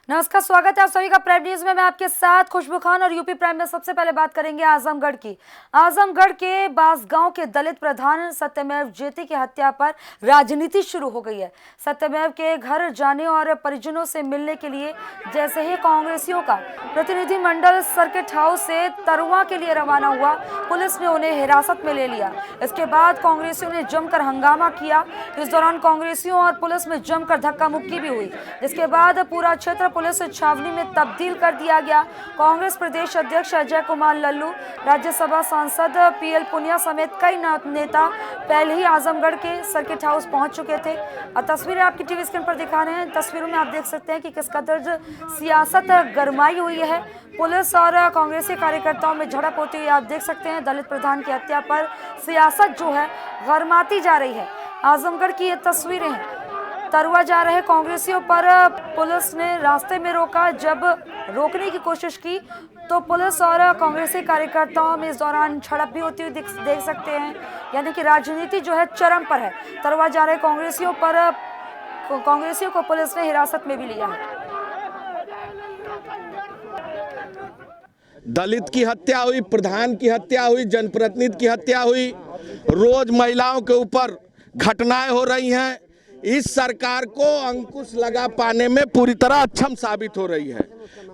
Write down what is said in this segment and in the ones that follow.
नमस्कार, स्वागत है आप सभी का प्राइम न्यूज में। मैं आपके साथ खुशबू खान और यूपी प्राइम में सबसे पहले बात करेंगे आजमगढ़ की। आजमगढ़ के बांसगांव के दलित प्रधान सत्यमेव जयते की हत्या पर राजनीति शुरू हो गई है। सत्यमेव के घर जाने और परिजनों से मिलने के लिए जैसे ही कांग्रेसियों का प्रतिनिधिमंडल सर्किट हाउस से तरुआ के लिए रवाना हुआ, पुलिस ने उन्हें हिरासत में ले लिया। इसके बाद कांग्रेसियों ने जमकर हंगामा किया। इस दौरान कांग्रेसियों और पुलिस में जमकर धक्का मुक्की भी हुई, जिसके बाद पूरा क्षेत्र पुलिस छावनी में तब्दील कर दिया गया। कांग्रेस प्रदेश अध्यक्ष अजय कुमार लल्लू, राज्यसभा सांसद पीएल पुनिया समेत कई नेता पहले ही आजमगढ़ के सर्किट हाउस पहुंच चुके थे। तस्वीरें आपकी टीवी स्क्रीन पर दिखा रहे हैं। तस्वीरों में आप देख सकते हैं कि किस कदर सियासत गरमाई हुई है। पुलिस और कांग्रेसी कार्यकर्ताओं में झड़प होती हुई आप देख सकते हैं। दलित प्रधान की हत्या पर सियासत जो है गरमाती जा रही है। आजमगढ़ की ये तस्वीरें हैं। तरुआ जा रहे कांग्रेसियों पर पुलिस ने रास्ते में रोका। जब रोकने की कोशिश की तो पुलिस और कांग्रेसी कार्यकर्ताओं में इस दौरान झड़प भी होती हुई देख सकते हैं। यानी कि राजनीति जो है चरम पर है। तरुआ जा रहे कांग्रेसियों को पुलिस ने हिरासत में भी लिया है। दलित की हत्या हुई, प्रधान की हत्या हुई, जनप्रतिनिधि की हत्या हुई, रोज महिलाओं के ऊपर घटनाएं हो रही हैं। इस सरकार को अंकुश लगा पाने में पूरी तरह अक्षम साबित हो रही है।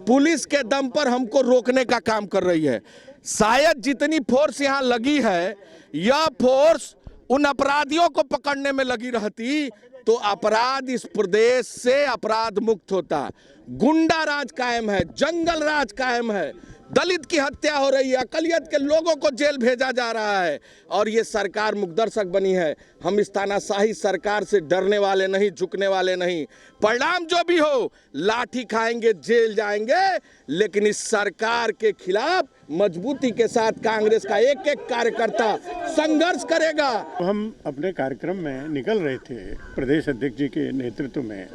पुलिस के दम पर हमको रोकने का काम कर रही है। शायद जितनी फोर्स यहाँ लगी है, यह फोर्स उन अपराधियों को पकड़ने में लगी रहती तो अपराध इस प्रदेश से अपराध मुक्त होता। गुंडा राज कायम है, जंगल राज कायम है, दलित की हत्या हो रही है, अकलियत के लोगों को जेल भेजा जा रहा है और ये सरकार मुकदर्शक बनी है। हम इस तानाशाही सरकार से डरने वाले नहीं, झुकने वाले नहीं। परिणाम जो भी हो, लाठी खाएंगे, जेल जाएंगे, लेकिन इस सरकार के खिलाफ मजबूती के साथ कांग्रेस का एक एक कार्यकर्ता संघर्ष करेगा। हम अपने कार्यक्रम में निकल रहे थे प्रदेश अध्यक्ष जी के नेतृत्व में,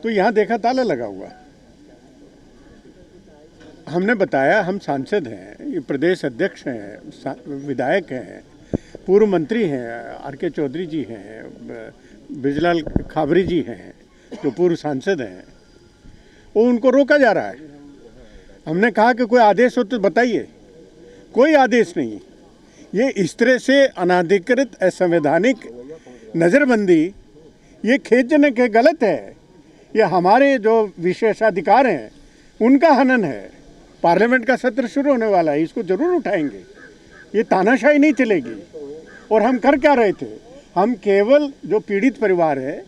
तो यहाँ देखा ताला लगा हुआ। हमने बताया हम सांसद हैं, ये प्रदेश अध्यक्ष हैं, विधायक हैं, पूर्व मंत्री हैं, आर.के. चौधरी जी हैं, बिजलाल खाबरी जी हैं जो पूर्व सांसद हैं, वो उनको रोका जा रहा है। हमने कहा कि कोई आदेश हो तो बताइए। कोई आदेश नहीं। ये इस तरह से अनाधिकृत असंवैधानिक नज़रबंदी, ये खेदजनक है, गलत है। ये हमारे जो विशेषाधिकार हैं उनका हनन है। पार्लियामेंट का सत्र शुरू होने वाला है, इसको जरूर उठाएंगे। ये तानाशाही नहीं चलेगी। और हम कर क्या रहे थे? हम केवल जो पीड़ित परिवार है,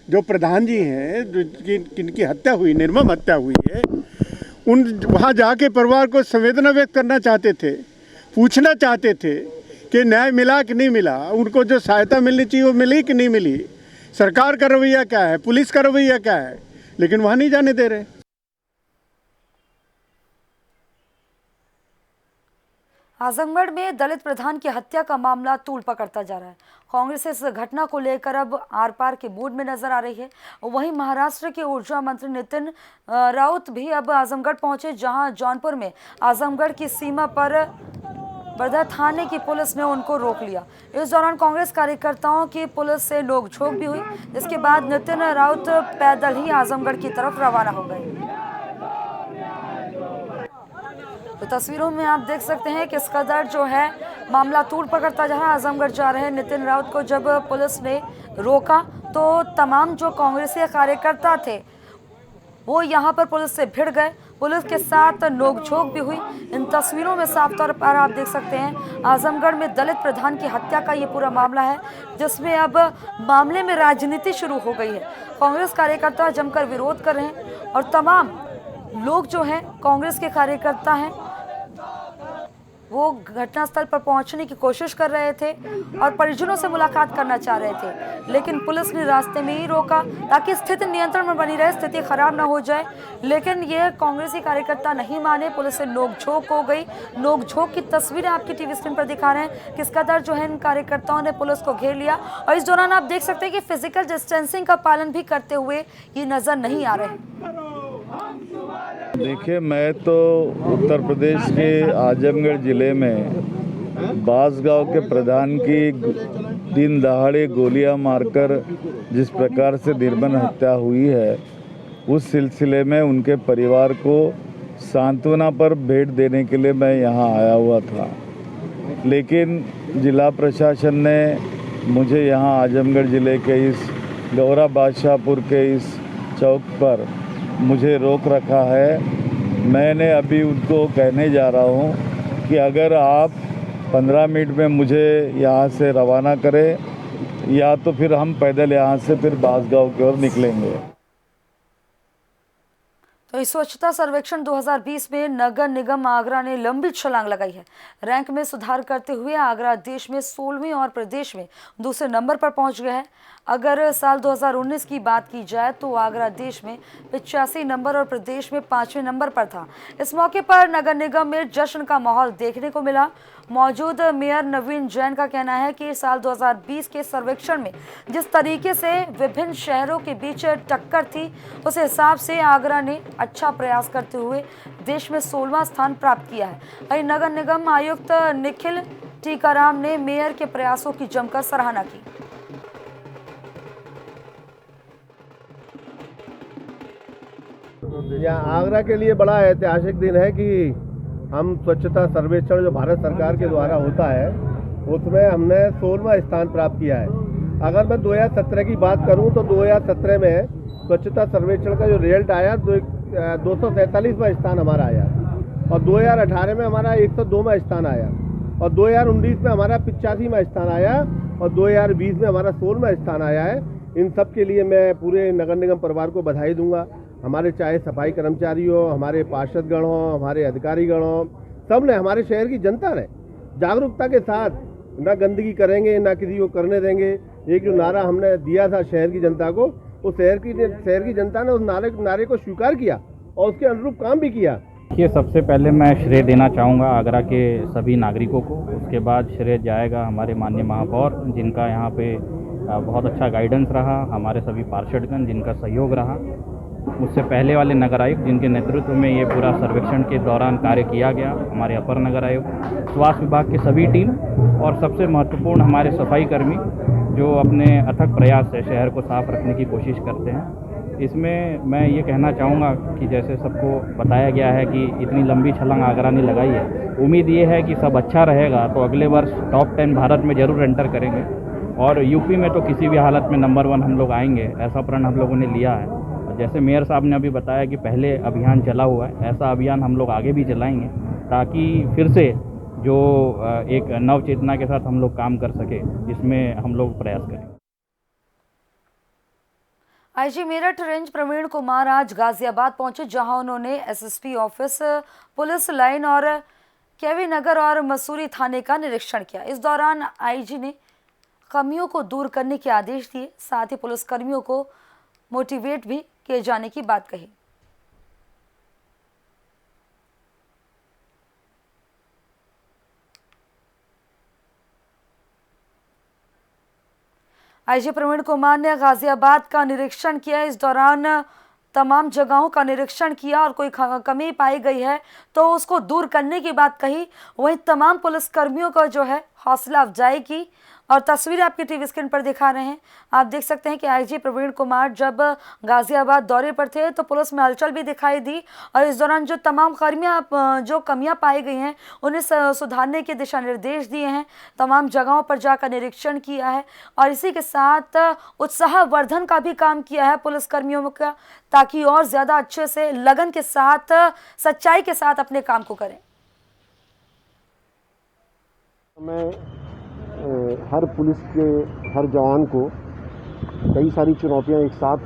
जो प्रधान जी हैं, जिनकी हत्या हुई, निर्मम हत्या हुई है, उन वहाँ जाके परिवार को संवेदना व्यक्त करना चाहते थे, पूछना चाहते थे कि न्याय मिला कि नहीं मिला, उनको जो सहायता मिलनी चाहिए वो मिली कि नहीं मिली, सरकार का रवैया क्या है, पुलिस का रवैया क्या है, लेकिन वहाँ नहीं जाने दे रहे। आजमगढ़ में दलित प्रधान की हत्या का मामला तूल पकड़ता जा रहा है। कांग्रेस इस घटना को लेकर अब आर पार के मूड में नजर आ रही है। वहीं महाराष्ट्र के ऊर्जा मंत्री नितिन राउत भी अब आजमगढ़ पहुंचे, जहां जौनपुर में आजमगढ़ की सीमा पर वर्धा थाने की पुलिस ने उनको रोक लिया। इस दौरान कांग्रेस कार्यकर्ताओं की पुलिस से नोकझोंक भी हुई, जिसके बाद नितिन राउत पैदल ही आजमगढ़ की तरफ रवाना हो गए। तो तस्वीरों में आप देख सकते हैं किस कदर जो है मामला तूल पकड़ता जा रहा है। आजमगढ़ जा रहे नितिन राउत को जब पुलिस ने रोका तो तमाम जो कांग्रेसी कार्यकर्ता थे वो यहाँ पर पुलिस से भिड़ गए। पुलिस के साथ नोकझोंक भी हुई। इन तस्वीरों में साफ तौर पर आप देख सकते हैं आजमगढ़ में दलित प्रधान की हत्या का ये पूरा मामला है, जिसमें अब मामले में राजनीति शुरू हो गई है। कांग्रेस कार्यकर्ता जमकर विरोध कर रहे हैं और तमाम लोग जो हैं कांग्रेस के कार्यकर्ता हैं वो घटनास्थल पर पहुंचने की कोशिश कर रहे थे और परिजनों से मुलाकात करना चाह रहे थे, लेकिन पुलिस ने रास्ते में ही रोका ताकि स्थिति नियंत्रण में बनी रहे, स्थिति खराब ना हो जाए। लेकिन यह कांग्रेसी कार्यकर्ता नहीं माने, पुलिस से नोकझोंक हो गई। नोकझोंक की तस्वीरें आपकी टीवी स्क्रीन पर दिखा रहे हैं किस कदर जो है इन कार्यकर्ताओं ने पुलिस को घेर लिया और इस दौरान आप देख सकते हैं कि फिजिकल डिस्टेंसिंग का पालन भी करते हुए ये नजर नहीं आ रहे। देखिए, मैं तो उत्तर प्रदेश के आजमगढ़ ज़िले में बांसगांव के प्रधान की दिन दहाड़े गोलियां मारकर जिस प्रकार से निर्मम हत्या हुई है, उस सिलसिले में उनके परिवार को सांत्वना पर भेंट देने के लिए मैं यहाँ आया हुआ था, लेकिन जिला प्रशासन ने मुझे यहाँ आजमगढ़ ज़िले के इस गौरा बादशाहपुर के इस चौक पर मुझे रोक रखा है। मैंने अभी उनको कहने जा रहा हूँ कि अगर आप 15 मिनट में मुझे यहाँ से रवाना करें या तो फिर हम पैदल यहाँ से फिर बांसगांव की ओर निकलेंगे। तो इस स्वच्छता सर्वेक्षण 2020 में नगर निगम आगरा ने लंबी छलांग लगाई है। रैंक में सुधार करते हुए आगरा देश में 16वें और प्रदेश में दूसरे नंबर पर पहुंच गया है। अगर साल 2019 की बात की जाए तो आगरा देश में 85 नंबर और प्रदेश में 5वें नंबर पर था। इस मौके पर नगर निगम में जश्न का माहौल देखने को मिला। मौजूद मेयर नवीन जैन का कहना है कि साल 2020 के सर्वेक्षण में जिस तरीके से विभिन्न शहरों के बीच टक्कर थी, उस हिसाब से आगरा ने अच्छा प्रयास करते हुए देश में 16वां स्थान प्राप्त किया है। वहीं नगर निगम आयुक्त निखिल टीकाराम ने मेयर के प्रयासों की जमकर सराहना की। यहाँ आगरा के लिए बड़ा ऐतिहासिक दिन है कि हम स्वच्छता सर्वेक्षण जो भारत सरकार के द्वारा होता है उसमें हमने 16वां स्थान प्राप्त किया है। अगर मैं 2017 की बात करूं तो 2017 में स्वच्छता सर्वेक्षण का जो रिजल्ट आया 247वां स्थान हमारा आया और 2018 में हमारा 102वां स्थान आया और 2019 में हमारा 85वां स्थान आया और 2020 में हमारा 16वां स्थान आया है। इन सब के लिए मैं पूरे नगर निगम परिवार को बधाई दूंगा। हमारे चाहे सफाई कर्मचारी हो, हमारे पार्षदगण हो, हमारे अधिकारीगण हो, सब ने, हमारे शहर की जनता ने जागरूकता के साथ ना गंदगी करेंगे ना किसी को करने देंगे, एक जो नारा हमने दिया था शहर की जनता को, वो शहर की जनता ने उस नारे को स्वीकार किया और उसके अनुरूप काम भी किया। ये सबसे पहले मैं श्रेय देना चाहूँगा आगरा के सभी नागरिकों को। उसके बाद श्रेय जाएगा हमारे माननीय महापौर जिनका यहाँ पे बहुत अच्छा गाइडेंस रहा, हमारे सभी पार्षदगण जिनका सहयोग रहा, मुझसे पहले वाले नगर आयुक्त जिनके नेतृत्व में ये पूरा सर्वेक्षण के दौरान कार्य किया गया, हमारे अपर नगर आयुक्त, स्वास्थ्य विभाग की सभी टीम और सबसे महत्वपूर्ण हमारे सफाई कर्मी जो अपने अथक प्रयास से शहर को साफ रखने की कोशिश करते हैं। इसमें मैं ये कहना चाहूँगा कि जैसे सबको बताया गया है कि इतनी लंबी छलांग आगरा ने लगाई है, उम्मीद ये है कि सब अच्छा रहेगा तो अगले वर्ष टॉप 10 भारत में ज़रूर एंटर करेंगे और यूपी में तो किसी भी हालत में नंबर 1 हम लोग आएंगे, ऐसा प्रण हम लोगों ने लिया है। जैसे मेयर साहब ने अभी बताया कि पहले अभियान चला हुआ है, ऐसा अभियान हम लोग आगे भी चलाएंगे ताकि फिर से जो एक नव चेतना के साथ हम लोग काम कर सके, इसमें हम लोग प्रयास करें। आईजी मेरठ रेंज प्रवीण कुमार आज गाजियाबाद पहुंचे, जहां उन्होंने एसएसपी ऑफिस, पुलिस लाइन और केवी नगर और मसूरी थाने का निरीक्षण किया। इस दौरान आईजी ने कमियों को दूर करने के आदेश दिए, साथ ही पुलिसकर्मियों को मोटिवेट भी किए जाने की बात कही। आईजी प्रवीण कुमार ने गाजियाबाद का निरीक्षण किया। इस दौरान तमाम जगहों का निरीक्षण किया और कोई कमी पाई गई है तो उसको दूर करने की बात कही। वहीं तमाम पुलिसकर्मियों को जो है हौसला अफजाई की और तस्वीरें आपकी टीवी स्क्रीन पर दिखा रहे हैं। आप देख सकते हैं कि आईजी प्रवीण कुमार जब गाजियाबाद दौरे पर थे तो पुलिस में हलचल भी दिखाई दी और इस दौरान जो तमाम जो कमियां पाई गई हैं उन्हें सुधारने के दिशा निर्देश दिए हैं, तमाम जगहों पर जाकर निरीक्षण किया है और इसी के साथ उत्साहवर्धन का भी काम किया है पुलिसकर्मियों का, ताकि और ज़्यादा अच्छे से लगन के साथ, सच्चाई के साथ अपने काम को करें। हर पुलिस के हर जवान को कई सारी चुनौतियां एक साथ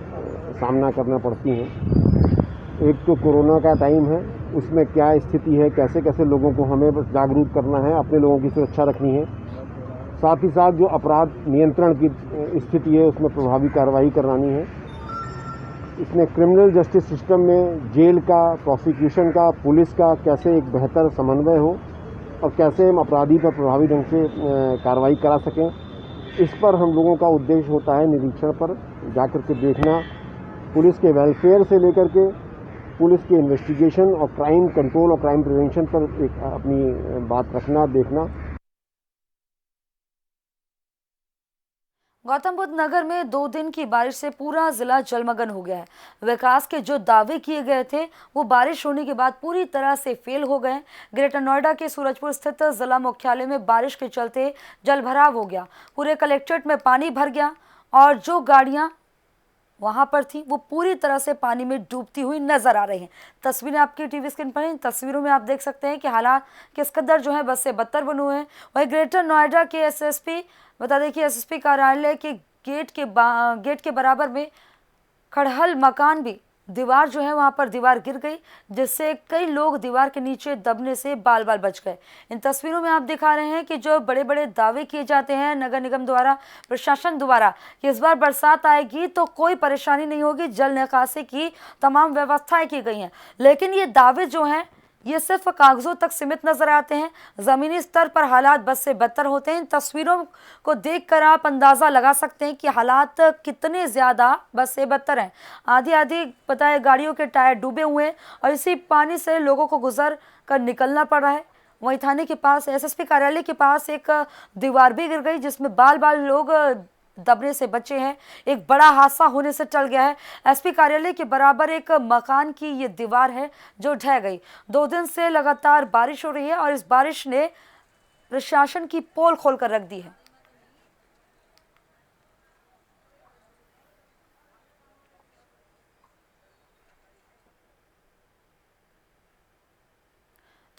सामना करना पड़ती हैं। एक तो कोरोना का टाइम है, उसमें क्या स्थिति है, कैसे कैसे लोगों को हमें जागरूक करना है, अपने लोगों की सुरक्षा रखनी है, साथ ही साथ जो अपराध नियंत्रण की स्थिति है उसमें प्रभावी कार्रवाई करानी है। इसमें क्रिमिनल जस्टिस सिस्टम में जेल का, प्रोसिक्यूशन का, पुलिस का कैसे एक बेहतर समन्वय हो और कैसे हम अपराधी पर प्रभावी ढंग से कार्रवाई करा सकें, इस पर हम लोगों का उद्देश्य होता है निरीक्षण पर जाकर के देखना, पुलिस के वेलफेयर से लेकर के पुलिस के इन्वेस्टिगेशन और क्राइम कंट्रोल और क्राइम प्रिवेंशन पर एक अपनी बात रखना, देखना। गौतम बुद्ध नगर में 2 दिन की बारिश से पूरा जिला जलमग्न हो गया है। विकास के जो दावे किए गए थे वो बारिश होने के बाद पूरी तरह से फेल हो गए। ग्रेटर नोएडा के सूरजपुर स्थित जिला मुख्यालय में बारिश के चलते जलभराव हो गया। पूरे कलेक्ट्रेट में पानी भर गया और जो गाड़ियां वहां पर थी वो पूरी तरह से पानी में डूबती हुई नजर आ रही हैं। तस्वीरें आपकी टीवी स्क्रीन पर हैं। इन तस्वीरों में आप देख सकते हैं कि हालात किस कदर जो है बस से बदतर बने हुए हैं। वहीं ग्रेटर नोएडा के एसएसपी बता दें कि एसएसपी कार्यालय के गेट के बराबर में खड़हल मकान भी दीवार जो है वहां पर दीवार गिर गई, जिससे कई लोग दीवार के नीचे दबने से बाल बाल बच गए। इन तस्वीरों में आप दिखा रहे हैं कि जो बड़े बड़े दावे किए जाते हैं नगर निगम द्वारा, प्रशासन द्वारा कि इस बार बरसात आएगी तो कोई परेशानी नहीं होगी, जल निकासी की तमाम व्यवस्थाएं की गई हैं, लेकिन ये दावे जो हैं ये सिर्फ कागजों तक सीमित नजर आते हैं। जमीनी स्तर पर हालात बस से बदतर होते हैं। इन तस्वीरों को देखकर आप अंदाजा लगा सकते हैं कि हालात कितने ज्यादा बस से बदतर हैं। आधी आधी पता है गाड़ियों के टायर डूबे हुए हैं और इसी पानी से लोगों को गुजर कर निकलना पड़ रहा है। वहीं थाने के पास एसएसपी कार्यालय के पास एक दीवार भी गिर गई जिसमें बाल बाल लोग दबने से बचे हैं। एक बड़ा हादसा होने से टल गया है। एसपी कार्यालय के बराबर एक मकान की ये दीवार है जो ढह गई। 2 दिन से लगातार बारिश हो रही है और इस बारिश ने प्रशासन की पोल खोल कर रख दी है।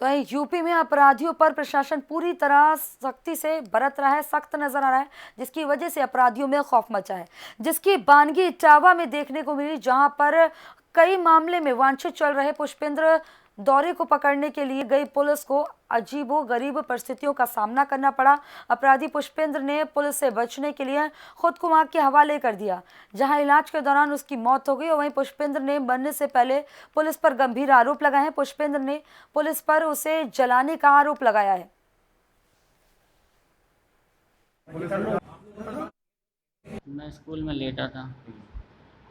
तो यूपी में अपराधियों पर प्रशासन पूरी तरह सख्ती से बरत रहा है, सख्त नजर आ रहा है, जिसकी वजह से अपराधियों में खौफ मचा है, जिसकी बानगी इटावा में देखने को मिली, जहां पर कई मामले में वांछित चल रहे पुष्पेंद्र दौरे को पकड़ने के लिए गई पुलिस को अजीबो गरीब परिस्थितियों का सामना करना पड़ा। अपराधी पुष्पेंद्र ने पुलिस से बचने के लिए खुद को आग के हवाले कर दिया, जहां इलाज के दौरान उसकी मौत हो गई। और वहीं पुष्पेंद्र ने मरने से पहले पुलिस पर गंभीर आरोप लगाए हैं। पुष्पेंद्र ने पुलिस पर उसे जलाने का आरोप लगाया है। मैं स्कूल में लेटा था,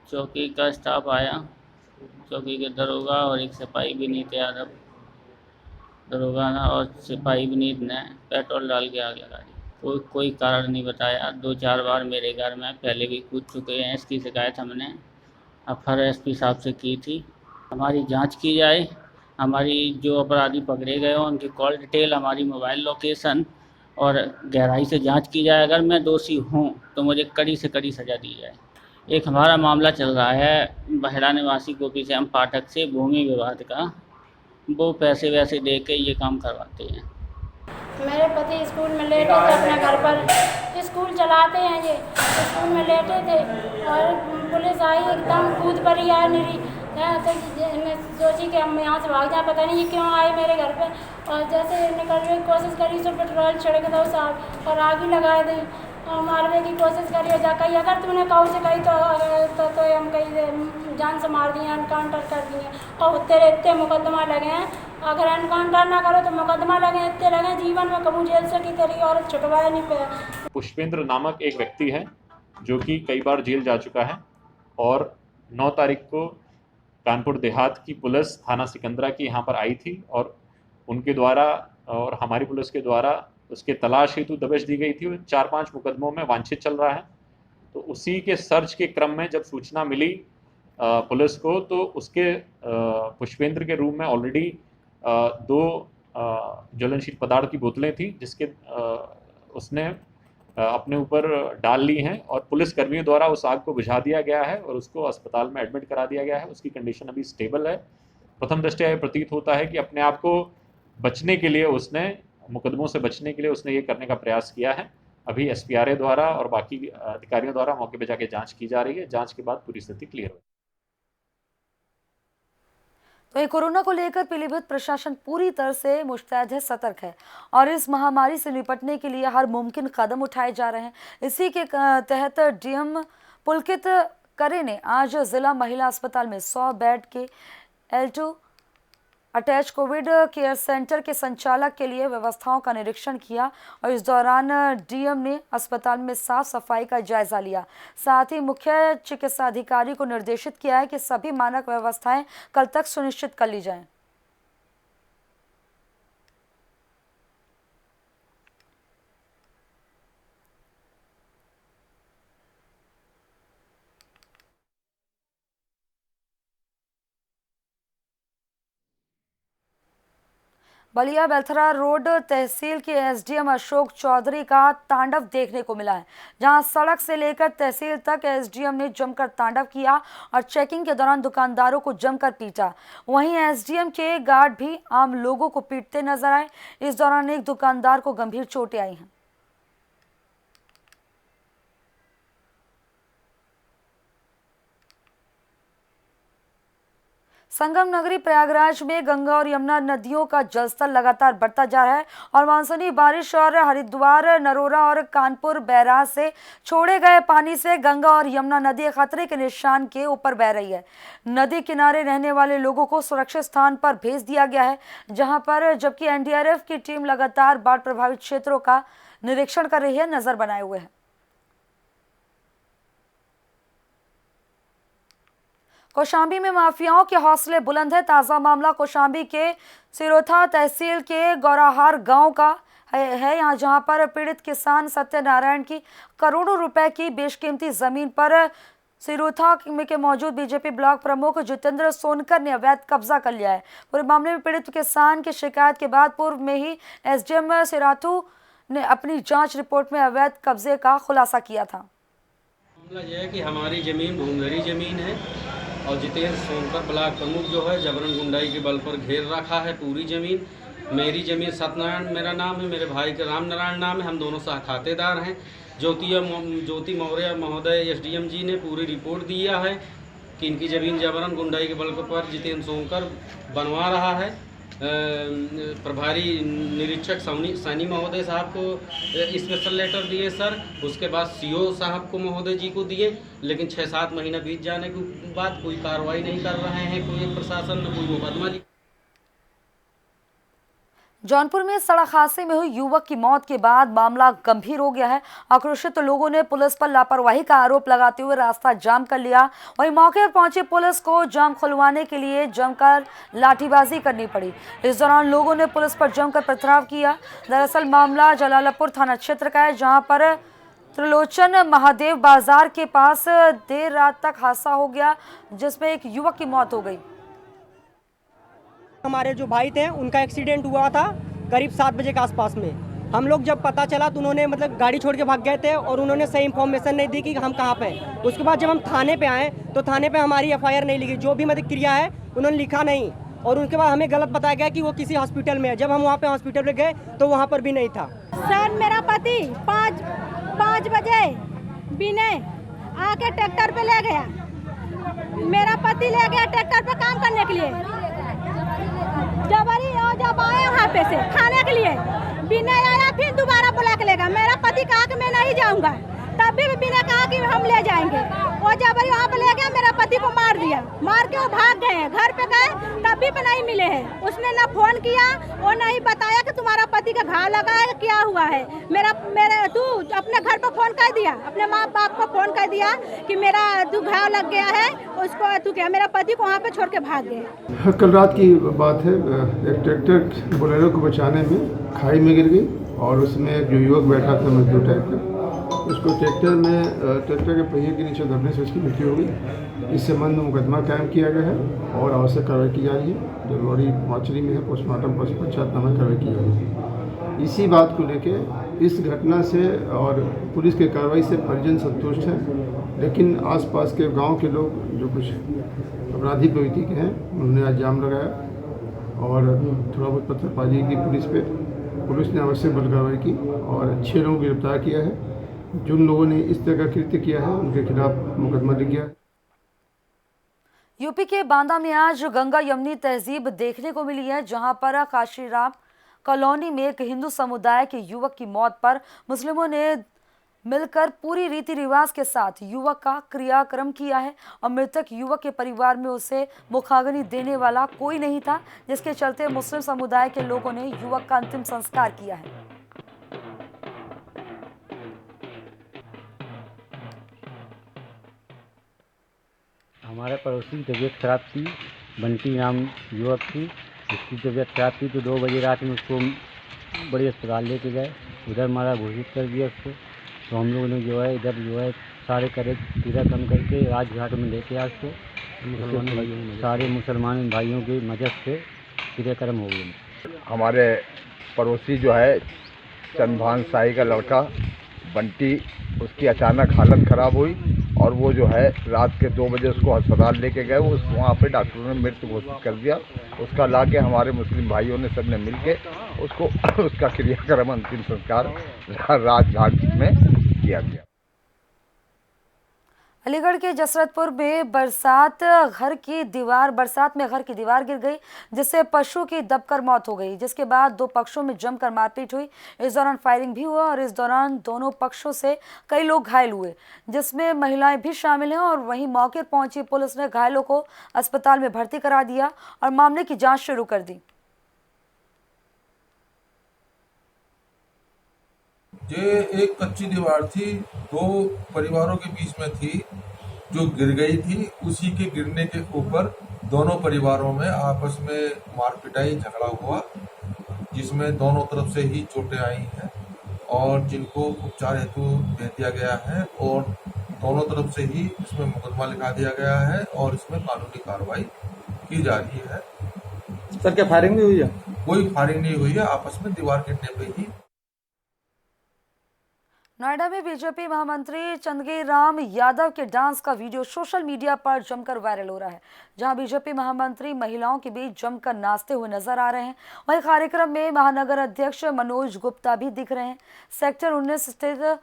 चौकी का स्टाफ आया, चौकी के दरोगा और एक सिपाही विनीत यादव, दरोगा ना और सिपाही विनीत ने पेट्रोल डाल के आग लगा दी। कोई कारण नहीं बताया। 2-4 बार मेरे घर में पहले भी कूद चुके हैं। इसकी शिकायत हमने अफसर एसपी साहब से की थी। हमारी जांच की जाए, हमारी जो अपराधी पकड़े गए हों उनकी कॉल डिटेल, हमारी मोबाइल लोकेशन और गहराई से जांच की जाए। अगर मैं दोषी हूं तो मुझे कड़ी से कड़ी सज़ा दी जाए। एक हमारा मामला चल रहा है बहेड़ा निवासी गोपी श्याम पाठक से भूमि विवाद का, वो पैसे वैसे दे के ये काम करवाते हैं। मेरे पति स्कूल में लेटे थे, अपने घर पर स्कूल चलाते हैं, ये स्कूल में लेटे थे और पुलिस आई, एकदम कूद पड़ी है मेरी। तो मैं सोची कि हम यहाँ से भाग जाए, पता नहीं ये क्यों आए मेरे घर पे। और जैसे निकलने की कोशिश करी तो पेट्रोल छिड़क दो साहब और आग ही लगा दी और मारने की कोशिश करी। जा कही अगर तुमने कहू से कही तो हम कही जान से मार दिए, एनकाउंटर कर दिए। और तेरे इतने मुकदमा लगे हैं, अगर एनकाउंटर ना करो तो मुकदमा लगे, इतने लगे जीवन में कबू जेल से की तेरी औरत छुटवाए नहीं पे। पुष्पेंद्र नामक एक व्यक्ति है जो कि कई बार जेल जा चुका है और 9 तारीख को कानपुर देहात की पुलिस थाना सिकंदरा की यहाँ पर आई थी और उनके द्वारा और हमारी पुलिस के द्वारा उसके तलाश हेतु दबिश दी गई थी। 4-5 मुकदमों में वांछित चल रहा है। तो उसी के सर्च के क्रम में जब सूचना मिली पुलिस को तो उसके पुष्पेंद्र के रूम में ऑलरेडी 2 ज्वलनशील पदार्थ की बोतलें थी जिसके उसने अपने ऊपर डाल ली हैं और पुलिस कर्मियों द्वारा उस आग को बुझा दिया गया है और उसको अस्पताल में एडमिट करा दिया गया है। उसकी कंडीशन अभी स्टेबल है। प्रथम दृष्टया यह प्रतीत होता है कि अपने आप को बचने के लिए उसने, मुकदमों से बचने के लिए उसने ये करने का प्रयास किया है। अभी एसपीआरए द्वारा और बाकी अधिकारियों द्वारा मौके पर जाके जांच की जा रही है। जांच के बाद पूरी स्थिति क्लियर होगी। तो कोरोना को लेकर पीलीभीत प्रशासन पूरी तरह से मुस्तैद है, सतर्क है और इस महामारी से निपटने के लिए हर मुमकिन कदम उठाए जा रहे हैं। इसी के तहत डीएम पुलकित करे ने आज जिला महिला अस्पताल में 100 बेड के L2 attach Covid care centre के संचालक के लिए व्यवस्थाओं का निरीक्षण किया और इस दौरान डीएम ने अस्पताल में साफ सफाई का जायजा लिया। साथ ही मुख्य चिकित्सा अधिकारी को निर्देशित किया है कि सभी मानक व्यवस्थाएं कल तक सुनिश्चित कर ली जाएं। बलिया बेलथरा रोड तहसील के एसडीएम अशोक चौधरी का तांडव देखने को मिला है, जहां सड़क से लेकर तहसील तक एसडीएम ने जमकर तांडव किया और चेकिंग के दौरान दुकानदारों को जमकर पीटा। वहीं एसडीएम के गार्ड भी आम लोगों को पीटते नजर आए। इस दौरान एक दुकानदार को गंभीर चोटें आई हैं। संगम नगरी प्रयागराज में गंगा और यमुना नदियों का जलस्तर लगातार बढ़ता जा रहा है और मानसूनी बारिश और हरिद्वार, नरोरा और कानपुर बैराज से छोड़े गए पानी से गंगा और यमुना नदी खतरे के निशान के ऊपर बह रही है। नदी किनारे रहने वाले लोगों को सुरक्षित स्थान पर भेज दिया गया है, जहां पर जबकि एनडीआरएफ की टीम लगातार बाढ़ प्रभावित क्षेत्रों का निरीक्षण कर रही है, नजर बनाए हुए है। कौशाम्बी में माफियाओं के हौसले बुलंद है। ताजा मामला कौशाम्बी के सिरोथा तहसील के गौराहार गांव का है, यहाँ जहां पर पीड़ित किसान सत्यनारायण की करोड़ों रुपए की बेशकीमती जमीन पर सिरोथा में के मौजूद बीजेपी ब्लॉक प्रमुख जितेंद्र सोनकर ने अवैध कब्जा कर लिया है। पूरे मामले में पीड़ित किसान की शिकायत के बाद पूर्व में ही एसडीएम सिराथू ने अपनी जांच रिपोर्ट में अवैध कब्जे का खुलासा किया था। मामला यह है कि हमारी जमीन भूमधरी जमीन है और जितेंद्र सोनकर ब्लॉक प्रमुख जो है जबरन गुंडाई के बल पर घेर रखा है पूरी ज़मीन। मेरी ज़मीन सत्यनारायण मेरा नाम है, मेरे भाई का राम नारायण नाम है, हम दोनों सह खातेदार हैं। ज्योति मौर्य महोदय एसडीएम जी ने पूरी रिपोर्ट दिया है कि इनकी ज़मीन जबरन गुंडाई के बल पर जितेंद्र सोनकर बनवा रहा है। प्रभारी निरीक्षक सैनी महोदय साहब को स्पेशल लेटर दिए सर, उसके बाद सीओ साहब को महोदय जी को दिए, लेकिन 6-7 महीना बीत जाने के बाद कोई कार्रवाई नहीं कर रहे हैं, कोई प्रशासन न कोई मुकदमा। जौनपुर में सड़क हादसे में हुई युवक की मौत के बाद मामला गंभीर हो गया है। आक्रोशित लोगों ने पुलिस पर लापरवाही का आरोप लगाते हुए रास्ता जाम कर लिया। वहीं मौके पर पहुंची पुलिस को जाम खुलवाने के लिए जमकर लाठीबाजी करनी पड़ी। इस दौरान लोगों ने पुलिस पर जमकर पथराव किया। दरअसल मामला जलालपुर थाना क्षेत्र का है, जहां पर त्रिलोचन महादेव बाजार के पास देर रात तक हादसा हो गया, जिसमें एक युवक की मौत हो गई। हमारे जो भाई थे उनका एक्सीडेंट हुआ था करीब 7 बजे के आसपास में। हम लोग जब पता चला तो उन्होंने गाड़ी छोड़ के भाग गए थे और उन्होंने सही इन्फॉर्मेशन नहीं दी कि हम कहाँ पे। उसके बाद जब हम थाने पे आए तो थाने पे हमारी एफआईआर नहीं लिखी, जो भी क्रिया है उन्होंने लिखा नहीं, और उनके बाद हमें गलत बताया गया कि वो किसी हॉस्पिटल में है। जब हम वहाँ पे हॉस्पिटल में गए तो वहाँ पर भी नहीं था। सर मेरा पति 5 बजे बिने आके ट्रैक्टर पे ले गया, मेरा पति ले गया ट्रैक्टर पे काम करने के लिए जबरी, और जब आए वहाँ पे से खाने के लिए बिना आया, फिर दोबारा बुला के लेगा। मेरा पति कहा कि मैं नहीं जाऊँगा, तब भी बिना कहा कि हम ले जाएंगे। वो जबरी वहाँ पे ले गया, मेरा पति को मार दिया, मार के वो भाग गए। घर पे गए तब भी पे नहीं मिले हैं। उसने ना फोन किया और नहीं बताया कि तुम्हारा पति का घाव लगा है, क्या हुआ है। मेरे तू अपने घर पर फोन कर दिया, अपने माँ बाप को फोन कर दिया कि मेरा तू घाव लग गया है, उसको तू क्या। मेरा पति को वहाँ पे छोड़ के भाग गए। कल रात की बात है, एक ट्रैक्टर बोलेरो को बचाने में खाई में गिर गई और उसमें जो युवक बैठा था मजदूर टाइप का, उसको ट्रैक्टर के पहिए के नीचे दबने से उसकी मृत्यु हो गई। इस संबंध में मुकदमा कायम किया गया है और आवश्यक कार्रवाई की जा रही है। जो बॉडी मॉर्चरी में है, पोस्टमार्टम पश्चात नामक कार्रवाई की जा रही है। इसी बात को लेके इस घटना से और पुलिस की कार्रवाई से परिजन संतुष्ट हैं, लेकिन आसपास के गांव के लोग जो कुछ अपराधी प्रवृत्ति के हैं उन्होंने आज जाम लगाया और थोड़ा बहुत पत्थरबाजी की पुलिस पे। पुलिस ने आवश्यक बल कार्रवाई की और 6 लोगों को गिरफ्तार किया है। जिन लोगों ने इस तरह का कृत्य किया है उनके खिलाफ मुकदमा लिख गया है। यूपी के बांदा में आज गंगा यमुनी तहजीब देखने को मिली है, जहां पर काशीराम कॉलोनी में एक हिंदू समुदाय के युवक की मौत पर मुस्लिमों ने मिलकर पूरी रीति रिवाज के साथ युवक का क्रियाक्रम किया है और मृतक युवक के परिवार में उसे मुखाग्नि देने वाला कोई नहीं था, जिसके चलते मुस्लिम समुदाय के लोगों ने युवक का अंतिम संस्कार किया है। हमारे पड़ोसी की तबीयत खराब थी, बंटी नाम युवक थी, उसकी तबीयत खराब थी तो 2 बजे रात में उसको बड़े अस्पताल लेके गए। उधर हमारा घोषित कर दिया उसको, तो हम लोगों ने जो है इधर जो है सारे क्रियाक्रम करके राजघाट में लेके आए उसको। सारे मुसलमान भाइयों की मदद से क्रियाक्रम हो गए। हमारे पड़ोसी जो है चंदभान शाही का लड़का बंटी, उसकी अचानक हालत ख़राब हुई और वो जो है रात के 2 बजे उसको अस्पताल लेके गए। वहाँ पे डॉक्टरों ने मृत घोषित कर दिया। उसका लाके हमारे मुस्लिम भाइयों ने सबने मिलके उसको उसका क्रियाक्रम अंतिम संस्कार राजघाट में किया गया। अलीगढ़ के जसरतपुर में बरसात में घर की दीवार गिर गई, जिससे पशु की दबकर मौत हो गई, जिसके बाद 2 पक्षों में जमकर मारपीट हुई। इस दौरान फायरिंग भी हुआ और इस दौरान दोनों पक्षों से कई लोग घायल हुए, जिसमें महिलाएं भी शामिल हैं। और वहीं मौके पर पहुंची पुलिस ने घायलों को अस्पताल में भर्ती करा दिया और मामले की जांच शुरू कर दी। ये एक कच्ची दीवार थी, 2 परिवारों के बीच में थी, जो गिर गई थी। उसी के गिरने के ऊपर दोनों परिवारों में आपस में मारपिटाई झगड़ा हुआ, जिसमें दोनों तरफ से ही चोटें आई हैं और जिनको उपचार हेतु दे दिया गया है और दोनों तरफ से ही इसमें मुकदमा लिखा दिया गया है और इसमें कानूनी कार्रवाई की जा रही है। सर, क्या फायरिंग भी हुई है? कोई फायरिंग नहीं हुई है, आपस में दीवार गिरने पे ही। नोएडा में बीजेपी महामंत्री चंदगी राम यादव के डांस का वीडियो सोशल मीडिया पर जमकर वायरल हो रहा है, जहां बीजेपी महामंत्री महिलाओं के बीच जमकर नाचते हुए नजर आ रहे हैं। वहीं कार्यक्रम में महानगर अध्यक्ष मनोज गुप्ता भी दिख रहे हैं। सेक्टर 19 स्थित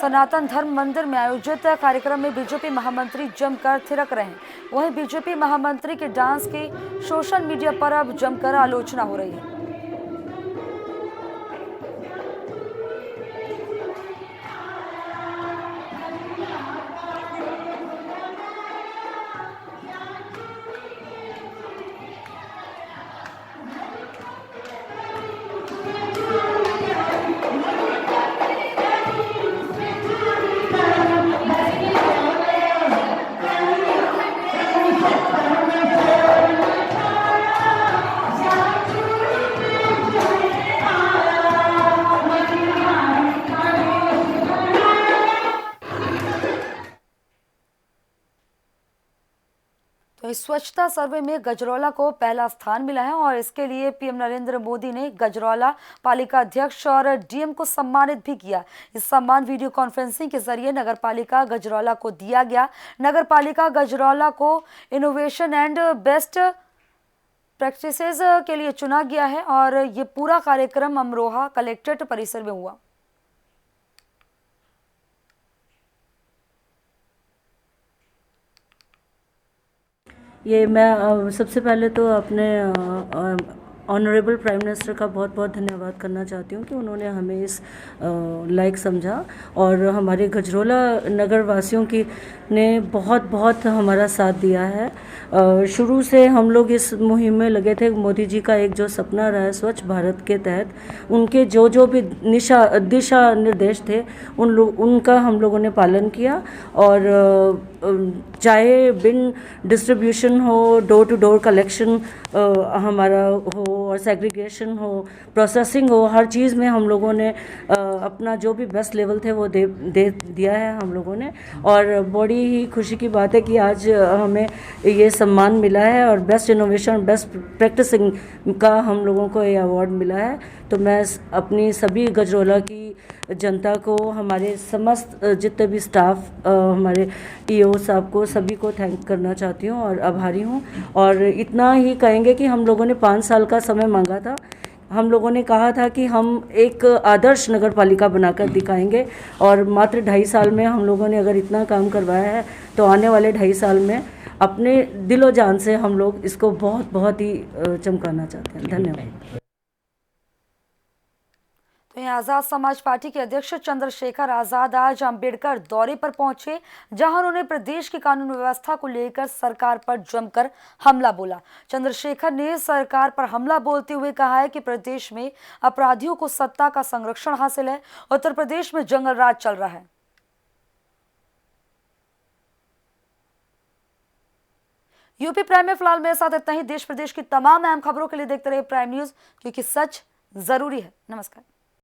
सनातन धर्म मंदिर में आयोजित कार्यक्रम में बीजेपी महामंत्री जमकर थिरक रहे हैं। वहीं बीजेपी महामंत्री के डांस की सोशल मीडिया पर अब जमकर आलोचना हो रही है। तो इस स्वच्छता सर्वे में गजरौला को पहला स्थान मिला है और इसके लिए पीएम नरेंद्र मोदी ने गजरौला पालिका अध्यक्ष और डीएम को सम्मानित भी किया। इस सम्मान वीडियो कॉन्फ्रेंसिंग के जरिए नगर पालिका गजरौला को दिया गया। नगर पालिका गजरौला को इनोवेशन एंड बेस्ट प्रैक्टिसेस के लिए चुना गया है और ये पूरा कार्यक्रम अमरोहा कलेक्ट्रेट परिसर में हुआ। ये मैं सबसे पहले तो अपने ऑनरेबल प्राइम मिनिस्टर का बहुत बहुत धन्यवाद करना चाहती हूँ कि उन्होंने हमें इस लायक समझा और हमारे गजरौला नगर वासियों की ने बहुत हमारा साथ दिया है। शुरू से हम लोग इस मुहिम में लगे थे। मोदी जी का एक जो सपना रहा है स्वच्छ भारत के तहत, उनके जो भी दिशा निर्देश थे उनका हम लोगों ने पालन किया और चाहे बिन डिस्ट्रीब्यूशन हो, डोर टू डोर कलेक्शन हमारा हो और सेग्रीगेशन हो, प्रोसेसिंग हो, हर चीज़ में हम लोगों ने अपना जो भी बेस्ट लेवल थे वो दे दिया है हम लोगों ने। और बड़ी ही खुशी की बात है कि आज हमें ये सम्मान मिला है और बेस्ट इनोवेशन बेस्ट प्रैक्टिसिंग का हम लोगों को ये अवार्ड मिला है। तो मैं अपनी सभी गजरौला की जनता को, हमारे समस्त जितने भी स्टाफ, हमारे ईओ साहब को, सभी को थैंक करना चाहती हूँ और आभारी हूँ। और इतना ही कहेंगे कि हम लोगों ने 5 साल का समय मांगा था। हम लोगों ने कहा था कि हम एक आदर्श नगर पालिका बनाकर दिखाएंगे और मात्र 2.5 साल में हम लोगों ने अगर इतना काम करवाया है तो आने वाले 2.5 साल में अपने दिलो जान से हम लोग इसको बहुत ही चमकाना चाहते हैं। धन्यवाद। तो आज़ाद समाज पार्टी के अध्यक्ष चंद्रशेखर आज़ाद आज अंबेडकर दौरे पर पहुंचे, जहां उन्होंने प्रदेश की कानून व्यवस्था को लेकर सरकार पर जमकर हमला बोला। चंद्रशेखर ने सरकार पर हमला बोलते हुए कहा है कि प्रदेश में अपराधियों को सत्ता का संरक्षण हासिल है, उत्तर प्रदेश में जंगल राज चल रहा है। यूपी प्राइम में फिलहाल मेरे साथ इतना ही। देश प्रदेश की तमाम अहम खबरों के लिए देखते रहिए प्राइम न्यूज, क्योंकि सच जरूरी है। नमस्कार।